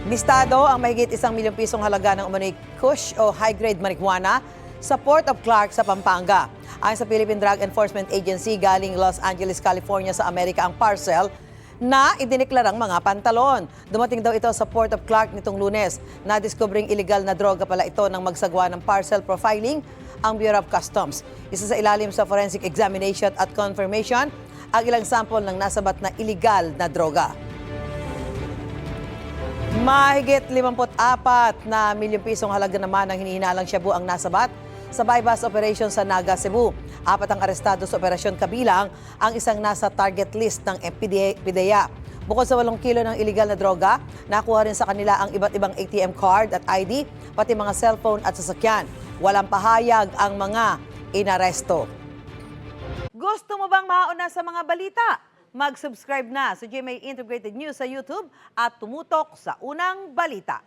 Listado ang mahigit 1 milyong pisong halaga ng umano'y kush o high-grade marijuana sa Port of Clark sa Pampanga. Ayon sa Philippine Drug Enforcement Agency, galing Los Angeles, California sa Amerika ang parcel na idineklarang mga pantalon. Dumating daw ito sa Port of Clark nitong Lunes. Nadiskobring illegal na droga pala ito nang magsagwa ng parcel profiling ang Bureau of Customs. Isa sa ilalim sa forensic examination at confirmation ang ilang sample ng nasabat na illegal na droga. Mahigit 54 na milyong pisong halaga naman ang hinihinalang shabu ang nasabat sa bypass operation sa Naga, Cebu. 4 ang arestado sa operasyon kabilang ang isang nasa target list ng PDEA. Bukod sa 8 kilo ng illegal na droga, nakuha rin sa kanila ang iba't ibang ATM card at ID, pati mga cellphone at sasakyan. Walang pahayag ang mga inaresto. Gusto mo bang mauna sa mga balita? Mag-subscribe na sa GMA Integrated News sa YouTube at tumutok sa unang balita.